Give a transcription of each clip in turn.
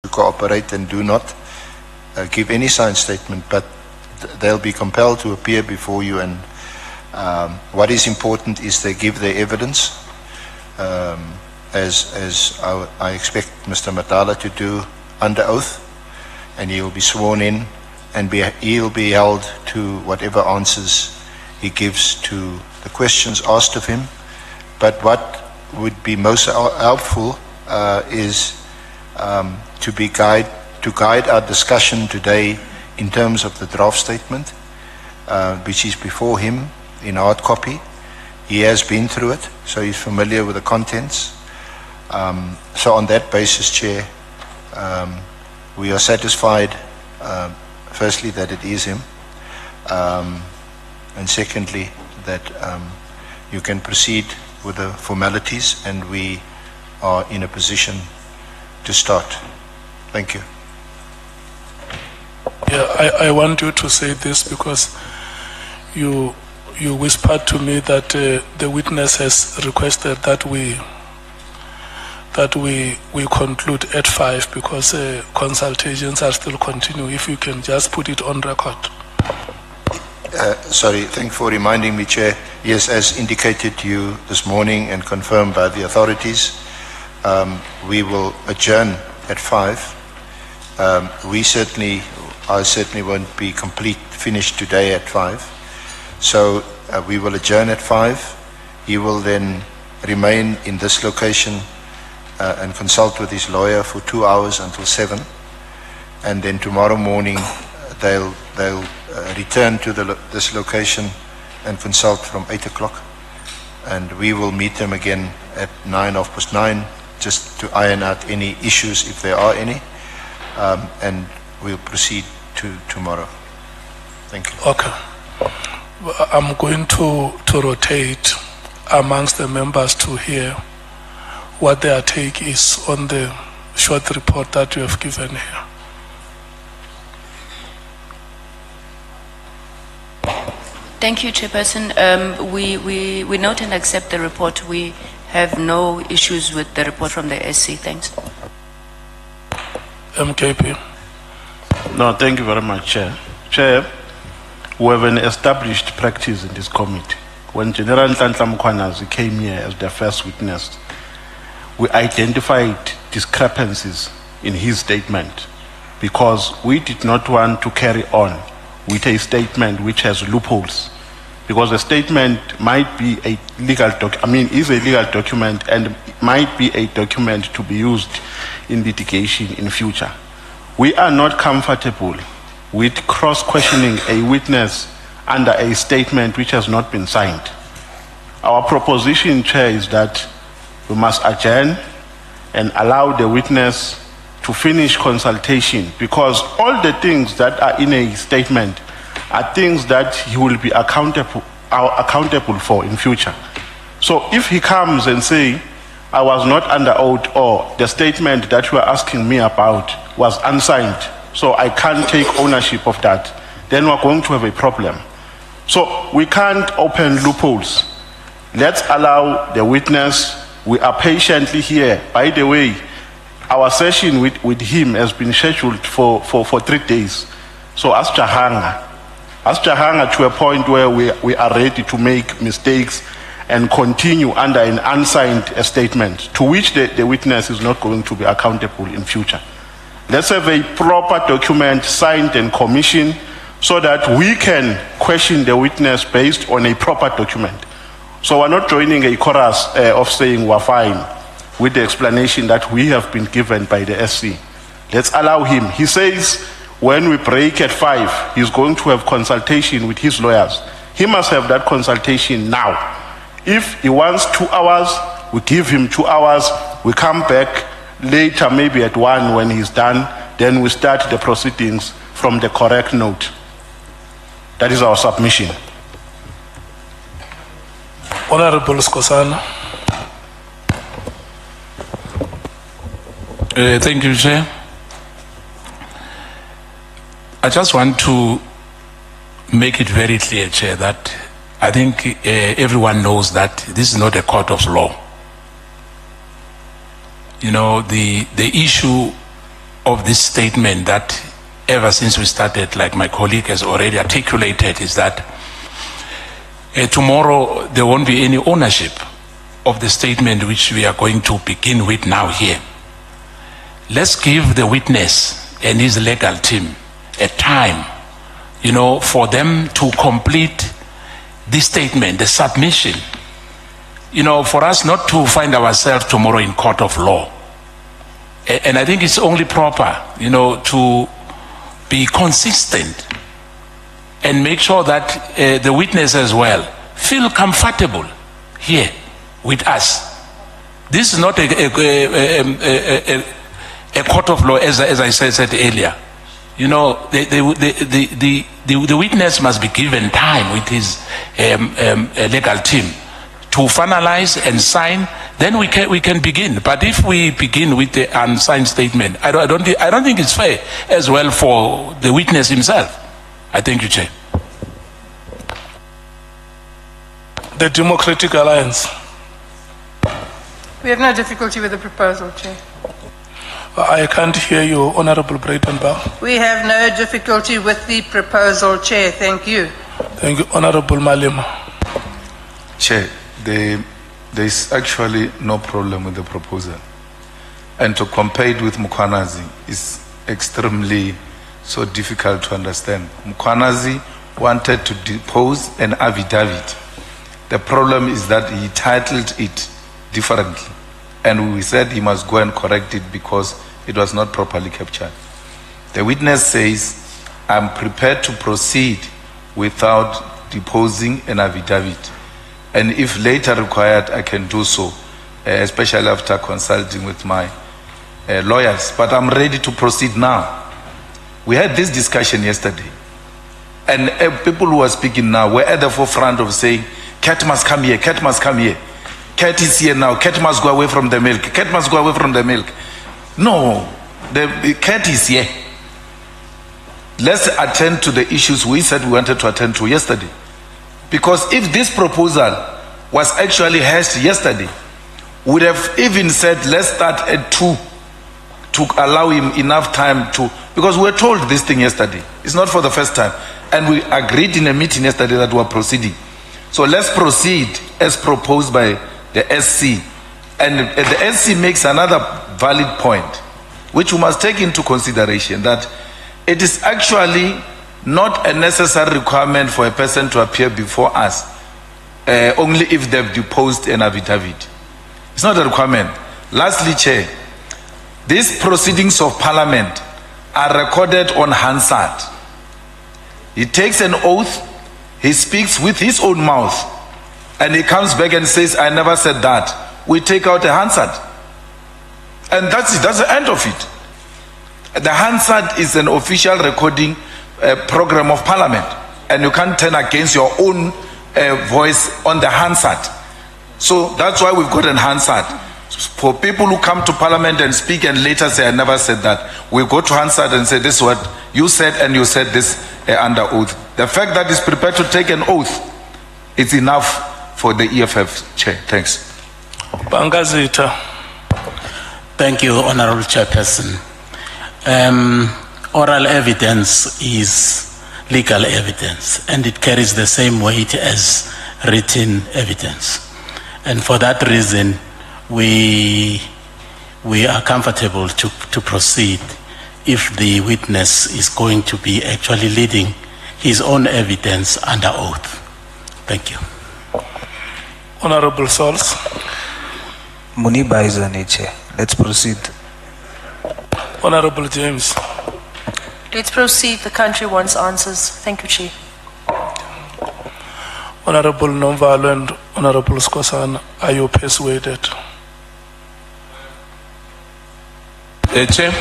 cooperate and do not give any signed statement, but they'll be compelled to appear before you, and what is important is they give their evidence, as I expect Mr. Matlala to do under oath, and he will be sworn in, and he'll be held to whatever answers he gives to the questions asked of him. But what would be most helpful is to guide our discussion today in terms of the draft statement, which is before him in hard copy. He has been through it, so he's familiar with the contents. So on that basis, Chair, we are satisfied, firstly, that it is him, and secondly, that you can proceed with the formalities, and we are in a position to start. Thank you. Yeah, I want you to say this because you whispered to me that the witness has requested that we conclude at 5 because consultations are still continuing. If you can just put it on record. Sorry, thank you for reminding me, Chair. Yes, as indicated to you this morning and confirmed by the authorities, we will adjourn at 5. I certainly won't be finished today at 5. So we will adjourn at 5. He will then remain in this location and consult with his lawyer for 2 hours until 7. And then tomorrow morning they'll return to this location and consult from 8 o'clock. And we will meet them again at 9:09, just to iron out any issues if there are any. And we'll proceed to tomorrow. Thank you. Okay. I'm going to rotate amongst the members to hear what their take is on the short report that you have given here. Thank you, Chairperson. We note and accept the report. We have no issues with the report from the SC. Thanks. MKP. No, thank you very much, Chair. Chair, we have an established practice in this committee. When General Nhlanhla Mkhwanazi came here as the first witness, we identified discrepancies in his statement because we did not want to carry on with a statement which has loopholes, because a statement might be a legal is a legal document and might be a document to be used in litigation in future. We are not comfortable with cross-questioning a witness under a statement which has not been signed. Our proposition, Chair, is that we must adjourn and allow the witness to finish consultation, because all the things that are in a statement are things that he will be accountable for in future. So if he comes and say, I was not under oath, or the statement that you are asking me about was unsigned, so I can't take ownership of that, then we're going to have a problem. So we can't open loopholes. Let's allow the witness. We are patiently here. By the way, our session with him has been scheduled for 3 days. So as Jahanga to a point where we are ready to make mistakes and continue under an unsigned statement to which the witness is not going to be accountable in future. Let's have a proper document signed and commissioned so that we can question the witness based on a proper document. So we're not joining a chorus of saying we're fine with the explanation that we have been given by the SC. Let's allow him. He says when we break at 5, he's going to have consultation with his lawyers. He must have that consultation now. If he wants 2 hours, we give him 2 hours. We come back later, maybe at 1 when he's done. Then we start the proceedings from the correct note. That is our submission. Honorable Skosana. Thank you, Chair. I just want to make it very clear, Chair, that I think everyone knows that this is not a court of law. You know, the issue of this statement that ever since we started, like my colleague has already articulated, is that tomorrow there won't be any ownership of the statement which we are going to begin with now here. Let's give the witness and his legal team a time, for them to complete this statement, the submission, for us not to find ourselves tomorrow in court of law. And I think it's only proper, to be consistent and make sure that the witness as well feel comfortable here with us. This is not a court of law, as I said earlier. The witness must be given time with his legal team to finalize and sign. Then we can begin. But if we begin with the unsigned statement, I don't think it's fair as well for the witness himself. I thank you, Chair. The Democratic Alliance. We have no difficulty with the proposal, Chair. I can't hear you, Honorable Breitenbach. We have no difficulty with the proposal, Chair. Thank you. Thank you, Honorable Malema. Chair, there is actually no problem with the proposal. And to compare it with Mkhwanazi is extremely so difficult to understand. Mkhwanazi wanted to depose an affidavit. The problem is that he titled it differently. And we said he must go and correct it because it was not properly captured. The witness says, I'm prepared to proceed without deposing an affidavit. And if later required, I can do so, especially after consulting with my lawyers. But I'm ready to proceed now. We had this discussion yesterday. And people who are speaking now were at the forefront of saying, Cat must come here, Cat must come here. Cat is here now, Cat must go away from the milk, Cat must go away from the milk. No, the Cat is here. Let's attend to the issues we said we wanted to attend to yesterday. Because if this proposal was actually hashed yesterday, we would have even said let's start at 2 to allow him enough time to, because we were told this thing yesterday. It's not for the first time. And we agreed in a meeting yesterday that we are proceeding. So let's proceed as proposed by the SC. And the SC makes another valid point, which we must take into consideration, that it is actually not a necessary requirement for a person to appear before us, only if they've deposed an affidavit. It's not a requirement. Lastly, Chair, these proceedings of Parliament are recorded on Hansard. He takes an oath, he speaks with his own mouth, and he comes back and says, I never said that. We take out a Hansard. And that's it, that's the end of it. The Hansard is an official recording program of Parliament, and you can't turn against your own voice on the Hansard. So that's why we've got an Hansard. For people who come to Parliament and speak and later say, I never said that, we go to Hansard and say, this is what you said, and you said this under oath. The fact that he's prepared to take an oath is enough for the EFF, Chair. Thanks. Bangazita. Thank you, Honorable Chairperson. Oral evidence is legal evidence, and it carries the same weight as written evidence. And for that reason, we are comfortable to proceed if the witness is going to be actually leading his own evidence under oath. Thank you. Honorable Sols. Muniba is on it, Chair. Let's proceed. Honorable James. Let's proceed. The country wants answers. Thank you, Chair. Honorable Nomvalo and Honorable Skosana, are you persuaded? Chair,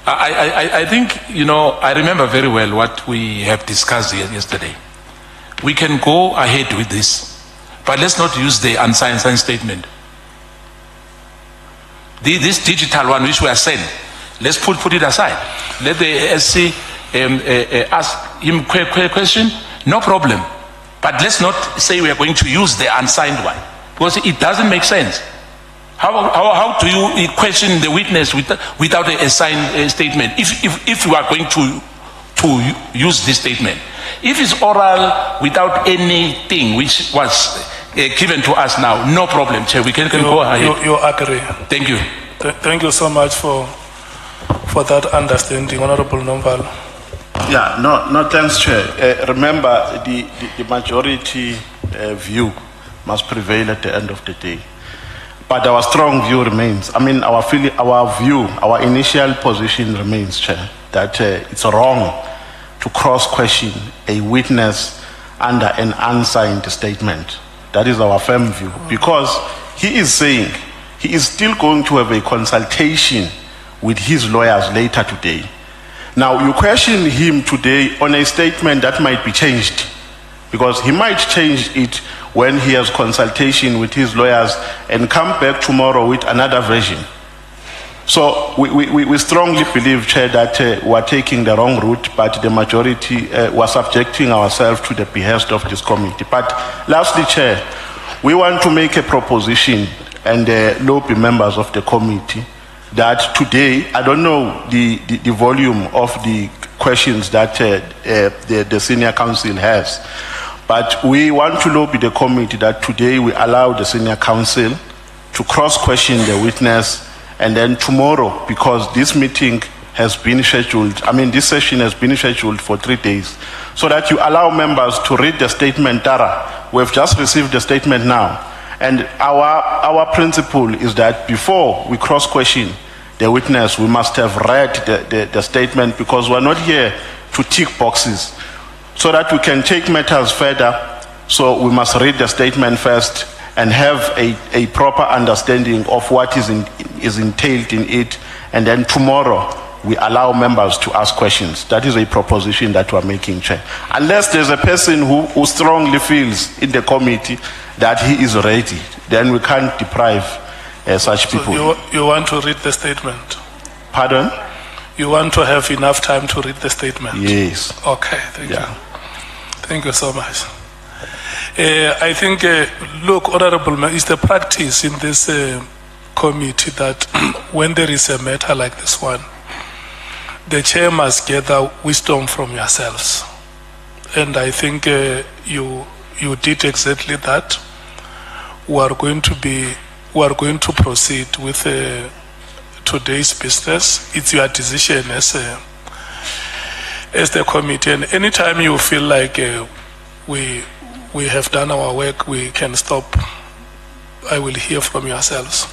I think, I remember very well what we have discussed here yesterday. We can go ahead with this, but let's not use the unsigned statement. This digital one which we are sent, let's put it aside. Let the SC ask him question, no problem. But let's not say we are going to use the unsigned one, because it doesn't make sense. How do you question the witness without a signed statement? If you are going to use this statement, if it's oral without anything which was given to us now, no problem, Chair. We can go ahead. You agree? Thank you. Thank you so much for that understanding, Honorable Nomvalo. Yeah, no, thanks, Chair. Remember, the majority view must prevail at the end of the day. But our strong view remains. I mean, our view, our initial position remains, Chair, that it's wrong to cross-question a witness under an unsigned statement. That is our firm view. Because he is saying he is still going to have a consultation with his lawyers later today. Now, you question him today on a statement that might be changed, because he might change it when he has consultation with his lawyers and come back tomorrow with another version. So we strongly believe, Chair, that we're taking the wrong route, but the majority was subjecting ourselves to the behest of this committee. But lastly, Chair, we want to make a proposition and lobby members of the committee that today, I don't know the volume of the questions that the senior counsel has, but we want to lobby the committee that today we allow the senior counsel to cross-question the witness, and then tomorrow, because this meeting has been scheduled, I mean this session has been scheduled for 3 days, so that you allow members to read the statement thorough. We've just received the statement now. And our principle is that before we cross-question the witness, we must have read the statement, because we're not here to tick boxes. So that we can take matters further, so we must read the statement first and have a proper understanding of what is entailed in it, and then tomorrow we allow members to ask questions. That is a proposition that we're making, Chair. Unless there's a person who strongly feels in the committee that he is ready, then we can't deprive such people. So you want to read the statement? Pardon? You want to have enough time to read the statement? Yes. Okay, thank you. Thank you so much. I think, look, Honorable, it's the practice in this committee that when there is a matter like this one, the chair must gather wisdom from yourselves. And I think you did exactly that. We are going to proceed with today's business. It's your decision as the committee. And anytime you feel like we have done our work, we can stop. I will hear from yourselves.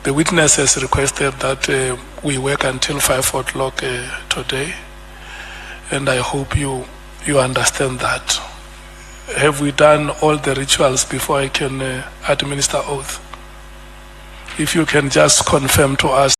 The witness has requested that we work until 5 o'clock today, and I hope you understand that. Have we done all the rituals before I can administer oath? If you can just confirm to us